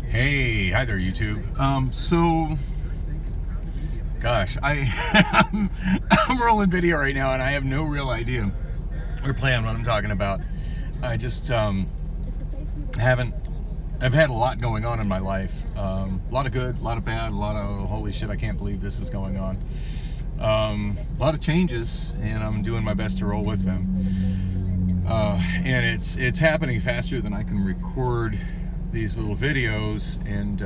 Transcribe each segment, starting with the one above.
Hey, hi there, YouTube. Gosh, I'm rolling video right now, and I have no real idea or plan what I'm talking about. I just haven't. I've had a lot going on in my life. A lot of good, a lot of bad, a lot of holy shit, I can't believe this is going on. A lot of changes, and I'm doing my best to roll with them. And it's happening faster than I can record these little videos, and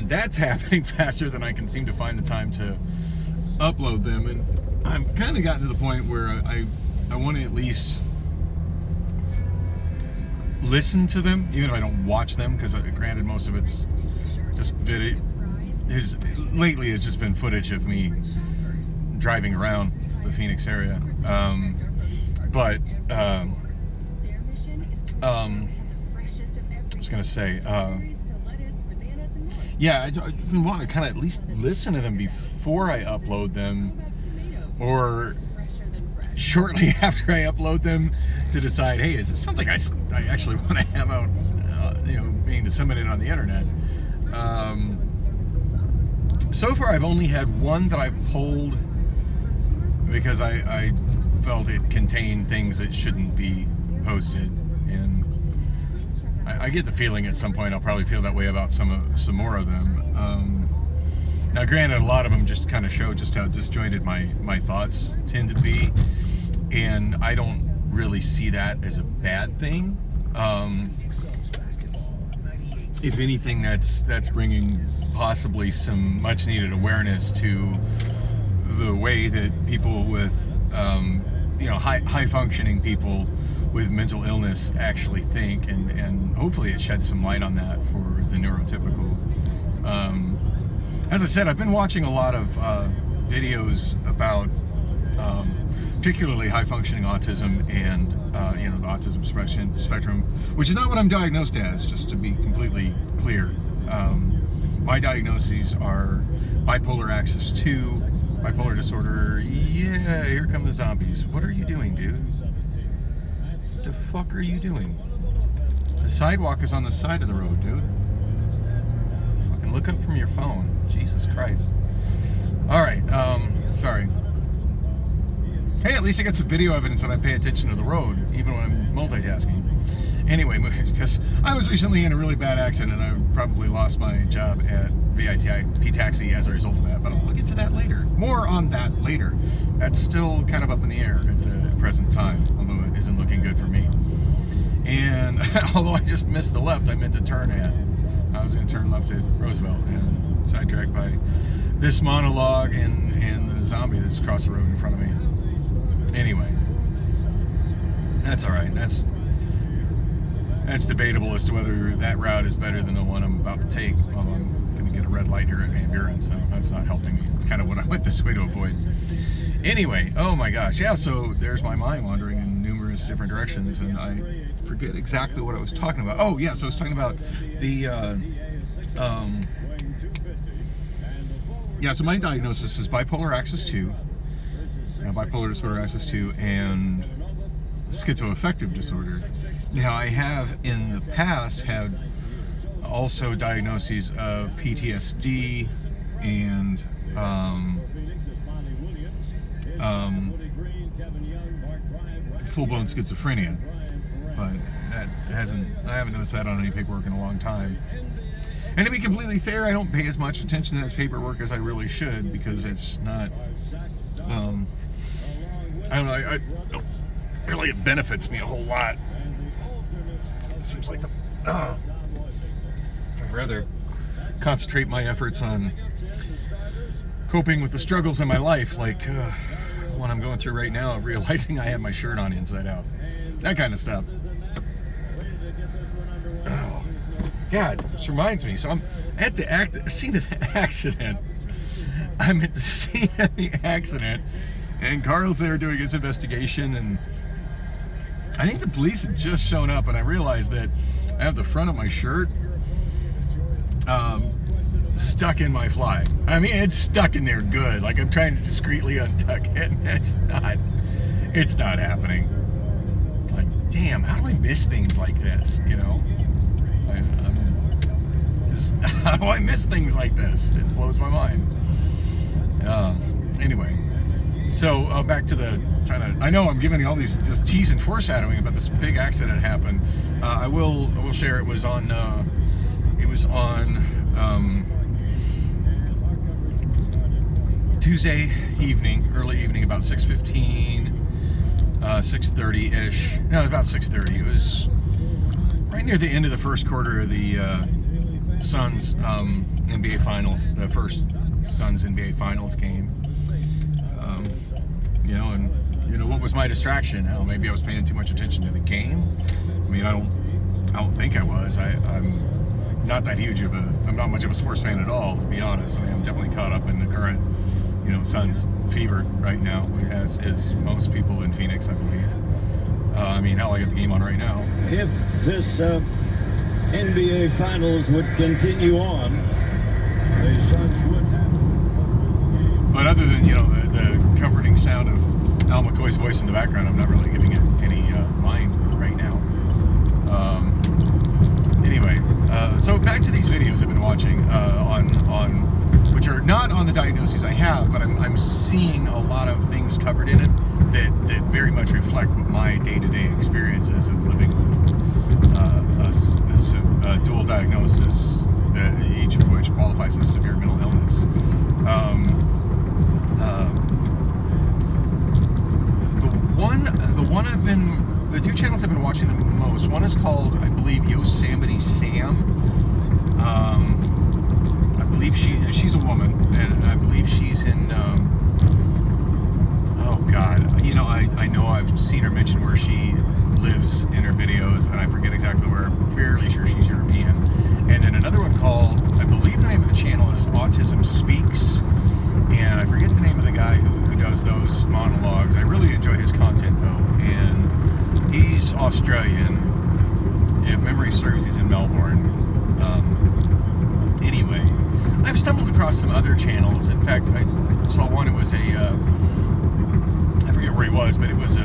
that's happening faster than I can seem to find the time to upload them. And I've kind of gotten to the point where I want to at least listen to them, even if I don't watch them, because granted, most of it's just video. Lately it's just been footage of me driving around the Phoenix area. I was gonna say, yeah, I've been wanting to kind of at least listen to them before I upload them, or shortly after I upload them, to decide, hey, is this something I actually want to have out, being disseminated on the internet. So far, I've only had one that I've pulled because I felt it contained things that shouldn't be posted, and I get the feeling at some point I'll probably feel that way about some more of them. Now, granted, a lot of them just kind of show just how disjointed my thoughts tend to be, and I don't really see that as a bad thing. If anything, that's bringing possibly some much needed awareness to the way that people with high functioning people with mental illness actually think, and hopefully it sheds some light on that for the neurotypical. As I said, I've been watching a lot of videos about particularly high functioning autism and the autism spectrum, which is not what I'm diagnosed as, just to be completely clear. My diagnoses are bipolar axis 2, bipolar disorder. Yeah, here come the zombies. What are you doing, dude? What the fuck are you doing? The sidewalk is on the side of the road, dude. Fucking look up from your phone. Jesus Christ. Alright, sorry. Hey, at least I got some video evidence that I pay attention to the road, even when I'm multitasking. Anyway, because I was recently in a really bad accident, and I probably lost my job at VIP Taxi as a result of that, but I'll get to that later. More on that later. That's still kind of up in the air at the present time, although it isn't looking good for me. And although I just missed the left I meant to turn at, I was going to turn left at Roosevelt, and sidetracked by this monologue and the zombie that's across the road in front of me. Anyway, that's all right. That's debatable as to whether that route is better than the one I'm about to take. Although I'm going to get a red light here at Van Buren, so that's not helping me. It's kind of what I went this way to avoid. Anyway, oh my gosh, yeah. So there's my mind wandering in numerous different directions, and I forget exactly what I was talking about. Oh yeah, so I was talking about the. So my diagnosis is bipolar axis 2. Bipolar disorder axis 2 and schizoaffective disorder. Now, I have in the past had also diagnoses of PTSD and full-blown schizophrenia, but I haven't noticed that on any paperwork in a long time. And to be completely fair, I don't pay as much attention to this paperwork as I really should, because it's not I don't know, I don't really, it benefits me a whole lot. It seems like I'd rather concentrate my efforts on coping with the struggles in my life, like the one I'm going through right now, of realizing I have my shirt on inside out. That kind of stuff. Oh, God, this reminds me. So I'm at the scene of the accident. I'm at the scene of the accident, and Carl's there doing his investigation, and I think the police had just shown up, and I realized that I have the front of my shirt stuck in my fly. I mean, it's stuck in there good. Like, I'm trying to discreetly untuck it, and it's not happening. Like, damn, how do I miss things like this, you know? how do I miss things like this? It blows my mind. Anyway, so back to the I know I'm giving you all this tease and foreshadowing about this big accident that happened. I will share. It was on Tuesday evening, early evening, about 6:15, 6:30-ish. No, it was about 6:30. It was right near the end of the first quarter of the Suns NBA Finals, the first Suns NBA Finals game. What was my distraction? Maybe I was paying too much attention to the game. I mean, I don't think I was. I'm not that huge of I'm not much of a sports fan at all, to be honest. I mean, I'm definitely caught up in the current, Suns fever right now, as is most people in Phoenix, I believe. I mean, hell, I got the game on right now. If this NBA Finals would continue on, the Suns would have. But other than, the comforting sound of Al McCoy's voice in the background, I'm not really giving it any mind right now. Anyway, so back to these videos I've been watching on which are not on the diagnoses I have, but I'm seeing a lot of things covered in it that very much reflect my day-to-day experiences of living with this dual diagnosis, each of which qualifies as severe mental illness. The two channels I've been watching the most, one is called, I believe, Yosemite Sam. I believe she's a woman, and I believe she's in, oh God, I know I've seen her mention where she lives in her videos, and I forget exactly where. I'm fairly sure she's European. And then another one called, I believe the name of the channel is Autism Speaks, and I forget the name of the guy who does those monologues. I really enjoy his content though, and he's Australian. If memory serves, he's in Melbourne. Anyway, I've stumbled across some other channels. In fact, I saw one. It was I forget where he was, but it was a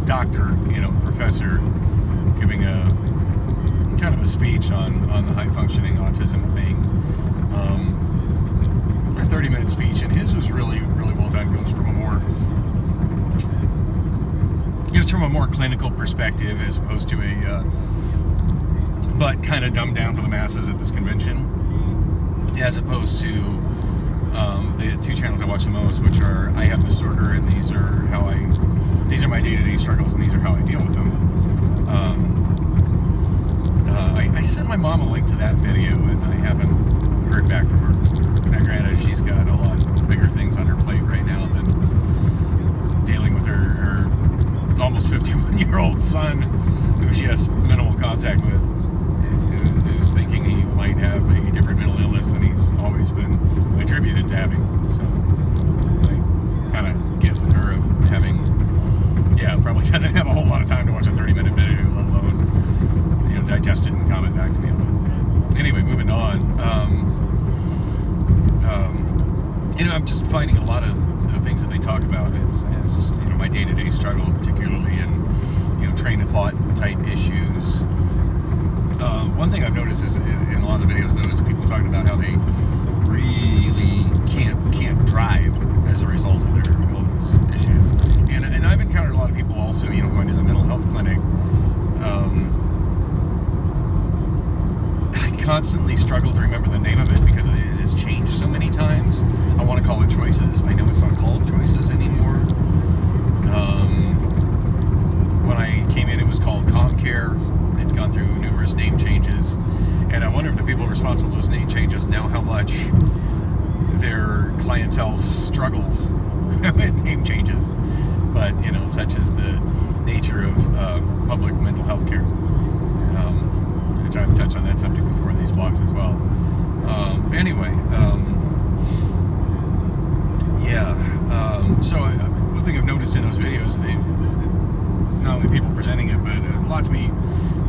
doctor, professor, giving a kind of a speech on the high functioning autism thing. A 30-minute speech, and his was really, really well done. It was from a more clinical perspective as opposed to but kind of dumbed down for the masses at this convention, as opposed to the two channels I watch the most, which are I Have Disorder, and these are my day-to-day struggles, and these are how I deal with them. I sent my mom a link to that video, and I haven't heard back from her. Now, granted, she's got a lot bigger things on her plate right now than dealing with her almost 51-year-old son, who she has minimal contact with, who's thinking he might have a different mental illness than he's always been attributed to having. So I kind of get with her of having, probably doesn't have a whole lot of time to watch a 30-minute video, let alone, digest it and comment back to me on it. But anyway, moving on. I'm just finding a lot of things that they talk about is my day-to-day struggles, particularly in train of thought type issues. One thing I've noticed is in a lot of the videos, though, is people talking about how they really can't drive as a result of their illness issues. And I've encountered a lot of people also, going to the mental health clinic. I constantly struggle to remember the name of it because it has changed so many times. I want to call it Choices. I know it's not called Choices anymore. When I came in, it was called ComCare. It's gone through numerous name changes, and I wonder if the people responsible for those name changes know how much their clientele struggles with name changes. But such is the nature of public mental health care, which I've touched on that subject before in these vlogs as well. So one thing I've noticed in those videos, not only people presenting it, but a lot to be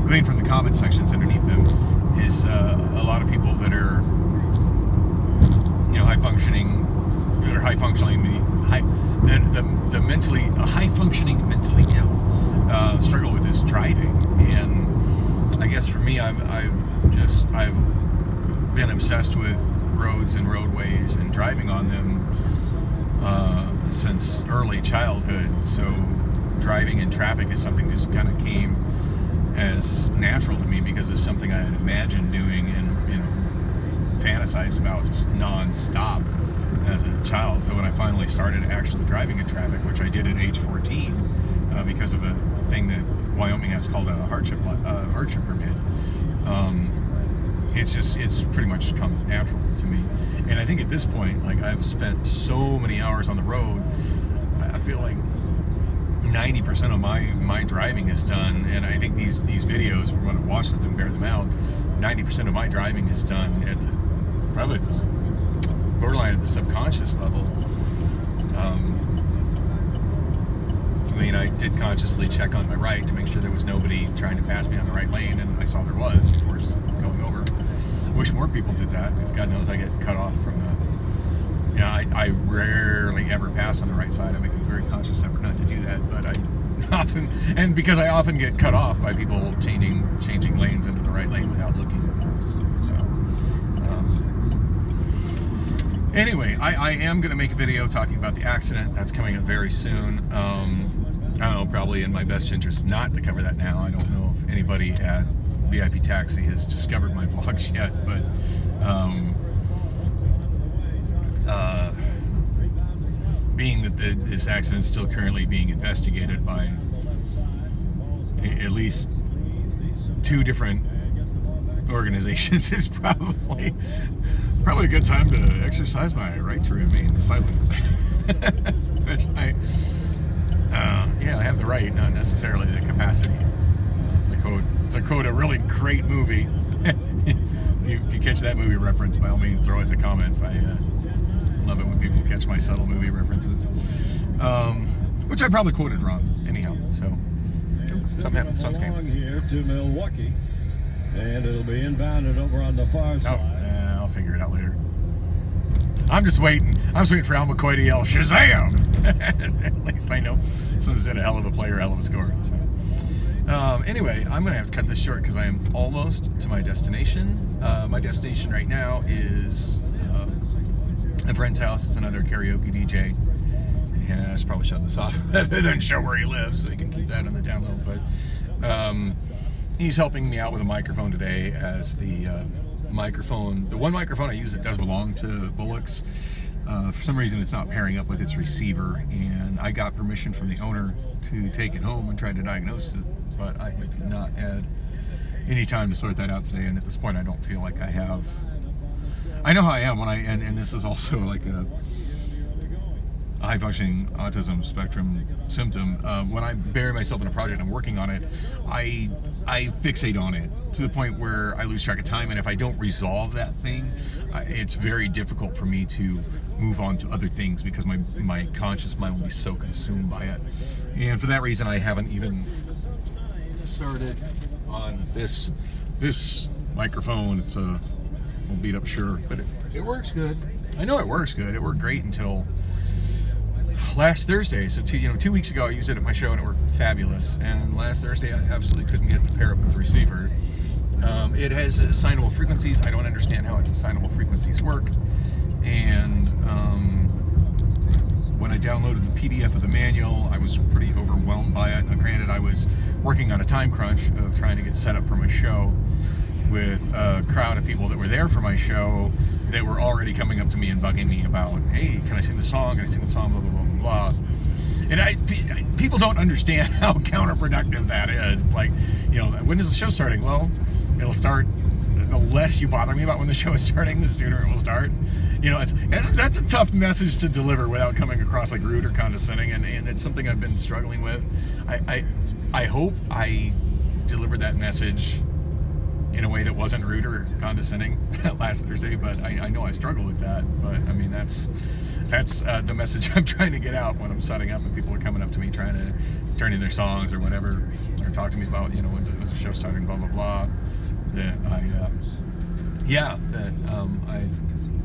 gleaned from the comment sections underneath them, is a lot of people that are high functioning mentally ill struggle with is driving. And I guess for me, I've I've been obsessed with roads and roadways and driving on them since early childhood. So driving in traffic is something that just kind of came as natural to me because it's something I had imagined doing and fantasized about just non-stop as a child. So when I finally started actually driving in traffic, which I did at age 14 because of a thing that Wyoming has called a hardship permit, it's pretty much come natural to me. And I think at this point, like, I've spent so many hours on the road, I feel like 90% of my driving is done. And I think these videos, we're going to watch them and bear them out, 90% of my driving is done at probably the borderline at the subconscious level. I mean, I did consciously check on my right to make sure there was nobody trying to pass me on the right lane, and I saw there was before just going over. I wish more people did that, because God knows I get cut off from the... I rarely ever pass on the right side. I make a very conscious effort not to do that, but I often... And because I often get cut off by people changing lanes into the right lane without looking. So, anyway, I am going to make a video talking about the accident. That's coming up very soon. I don't know, probably in my best interest not to cover that now. I don't know if anybody at VIP Taxi has discovered my vlogs yet, but being that this accident is still currently being investigated by at least 2 different organizations, is probably a good time to exercise my right to remain silent. Which I have the right, not necessarily the capacity. To quote a really great movie. if you catch that movie reference, by all means, throw it in the comments. I love it when people catch my subtle movie references, which I probably quoted wrong. Anyhow, so something happened. Sun's came. Here to Milwaukee, and it'll be inbounded over on the far side. I'll figure it out later. I'm just waiting. I'm just waiting for Al McCoy to yell Shazam. At least I know someone's did a hell of a play or a hell of a score. So. Anyway, I'm going to have to cut this short because I am almost to my destination. My destination right now is a friend's house. It's another karaoke DJ. Yeah, I should probably shut this off rather than show where he lives so you can keep that on the download. But he's helping me out with a microphone today, as the one microphone I use that does belong to Bullock's. For some reason it's not pairing up with its receiver, and I got permission from the owner to take it home and try to diagnose it, but I have not had any time to sort that out today, and at this point I don't feel like I have. I know how I am when and this is also like a high functioning autism spectrum symptom. When I bury myself in a project, I'm working on it, I fixate on it to the point where I lose track of time, and if I don't resolve that thing, it's very difficult for me to move on to other things because my conscious mind will be so consumed by it. And for that reason, I haven't even started on this microphone. It's a little beat up, sure, but it works good. I know it works good. It worked great until last Thursday. So 2 weeks ago I used it at my show and it worked fabulous, and last Thursday I absolutely couldn't get it to pair up with the receiver. It has assignable frequencies. I don't understand how its assignable frequencies work, and when I downloaded the PDF of the manual, I was pretty overwhelmed by it. Now, granted, I was working on a time crunch of trying to get set up for my show with a crowd of people that were there for my show that were already coming up to me and bugging me about, hey, can I sing the song? Can I sing the song? Blah, blah, blah, blah, blah. And people don't understand how counterproductive that is. Like, when is the show starting? Well, it'll start, the less you bother me about when the show is starting, the sooner it will start. That's a tough message to deliver without coming across like rude or condescending, and it's something I've been struggling with. I hope I delivered that message in a way that wasn't rude or condescending last Thursday, but I know I struggle with that. But I mean, that's the message I'm trying to get out when I'm setting up and people are coming up to me trying to turn in their songs or whatever, or talk to me about, when's the show starting, blah blah blah. That I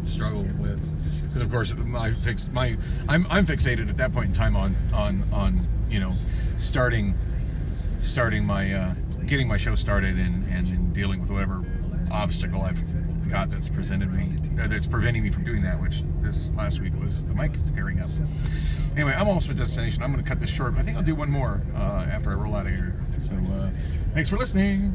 struggle with, because of course I'm fixated at that point in time on starting my getting my show started and dealing with whatever obstacle I've got that's preventing me from doing that, which this last week was the mic pairing up. Anyway, I'm almost at destination. I'm going to cut this short, but I think I'll do one more after I roll out of here. So thanks for listening.